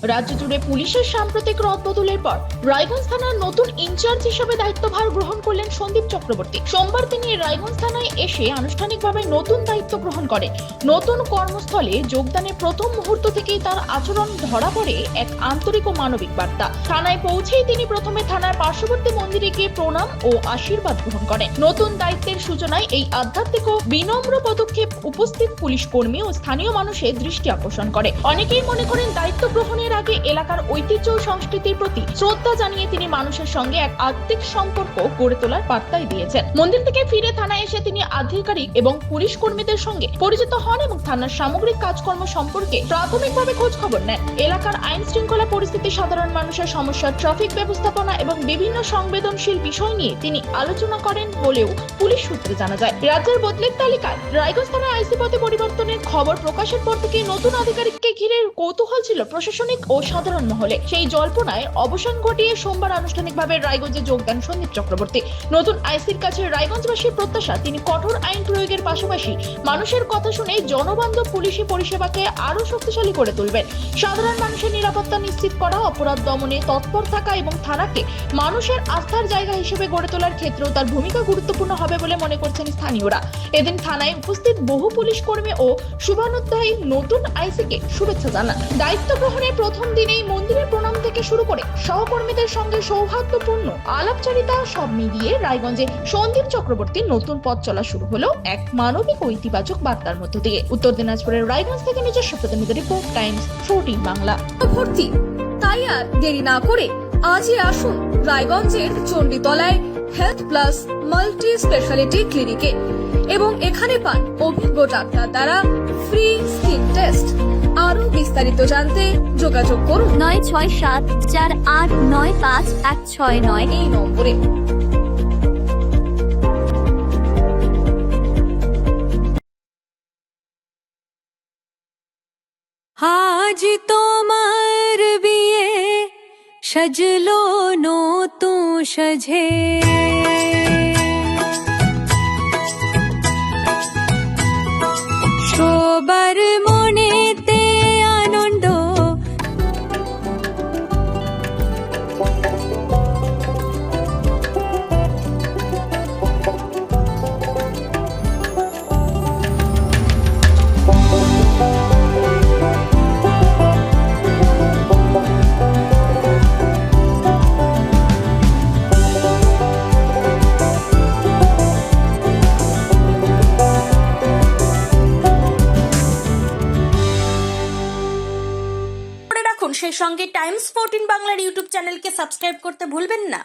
রাজ্য জুড়ে পুলিশের সাম্প্রতিক রদবদলের পর রায়গঞ্জ থানার নতুন ইনচার্জ হিসেবে দায়িত্বভার গ্রহণ করলেন সন্দীপ চক্রবর্তী। সোমবার তিনি রায়গঞ্জ থানায় এসে আনুষ্ঠানিকভাবে নতুন দায়িত্ব গ্রহণ করেন। নতুন কর্মস্থলে যোগদানের প্রথম মুহূর্ত থেকেই তার আচরণ ধরা পড়ে এক আন্তরিক ও মানবিক বার্তা। থানায় পৌঁছেই তিনি প্রথমে থানার পার্শ্ববর্তী মন্দিরে গিয়ে প্রণাম ও আশীর্বাদ গ্রহণ করেন। নতুন দায়িত্বের সূচনায় এই আধ্যাত্মিক ও বিনম্র পদক্ষেপ উপস্থিত পুলিশ কর্মী ও স্থানীয় মানুষের দৃষ্টি আকর্ষণ করে। অনেকেই মনে করেন দায়িত্ব গ্রহণের আগে এলাকার ঐতিহ্য ও সংস্কৃতির প্রতি শ্রদ্ধা জানিয়ে তিনি মানুষের সঙ্গে এক আত্মিক সম্পর্ক গড়ে তোলার বার্তাই দিয়েছেন। মন্দির থেকে ফিরে থানায় এসে তিনি আধিকারিক এবং পুলিশ কর্মীদের সঙ্গে পরিচিত হন এবং থানার সামগ্রিক কাজকর্ম সম্পর্কে প্রাথমিকভাবে খোঁজ খবর নেন। এলাকার আইন শৃঙ্খলা পরিস্থিতি, সাধারণ মানুষের সমস্যা, ট্রাফিক ব্যবস্থাপনা এবং বিভিন্ন সংবেদনশীল বিষয় নিয়ে তিনি আলোচনা করেন বলেও পুলিশ সূত্রে জানা যায়। রাজ্যের বদলের তালিকায় রায়গঞ্জ থানার আইসি পদে পরিবর্তনের খবর প্রকাশের পর থেকে নতুন আধিকারিককে ঘিরে কৌতূহল ছিল প্রশাসনিক ও সাধারণ মহলে। সেই জল্পনায় অবসান ঘটিয়ে সোমবার আনুষ্ঠানিকভাবে রায়গঞ্জে যোগ দেন সন্দীপ চক্রবর্তী। নতুন আইসির কাছে রায়গঞ্জবাসীর প্রত্যাশা তিনি কঠোর আইন প্রয়োগের পাশাপাশি মানুষের কথা শুনে জনবান্ধব পুলিশি পরিষেবাকে আরো শক্তিশালী করে তুলবেন। সাধারণ মানুষের নিরাপত্তা নিশ্চিত করা, অপরাধ দমনে তৎপর থাকা এবং থানাকে মানুষের আস্থার জায়গা হিসেবে গড়ে তোলার ক্ষেত্রেও তার ভূমিকা গুরুত্বপূর্ণ হবে বলে মনে করছেন স্থানীয়রা। এদিন থানায় উপস্থিত বহু পুলিশ কর্মী ও শুভানুধ্যায়ী নতুন আইসিকে শুভেচ্ছা জানান। দায়িত্ব গ্রহণের প্রথম দিনেই মন্দিরের প্রণাম থেকে শুরু করে সহকর্মীদের সঙ্গে সৌহার্দ্যপূর্ণ আলাপচারিতা সব মিলিয়ে রায়গঞ্জে সন্দীপ চক্রবর্তীর নতুন পথ চলা শুরু হলো এক মানবিক ও ইতিবাচক বার্তার মধ্য দিয়ে। উত্তর দিনাজপুরের রায়গঞ্জ থেকে নিজস্ব প্রতিনিধি রিপোর্ট, টাইমস 14 বাংলা। ভর্তি, তাই আর দেরি না করে আজই আসুন রায়গঞ্জের চণ্ডীতলায় হেলথ প্লাস মাল্টি স্পেশালিটি ক্লিনিকে এবং এখানে পান অভিজ্ঞ ডাক্তার দ্বারা ফ্রি স্কিন টেস্ট। আরো বিস্তারিত জানতে যোগাযোগ করুন 9674895169 এই নম্বরে। আজ তোমার বিয়ে সাজলো নতুন সাজে, সবার মনেতে আনন্দ, সেই সঙ্গে টাইমস 14 বাংলার ইউটিউব চ্যানেলকে সাবস্ক্রাইব করতে ভুলবেন না।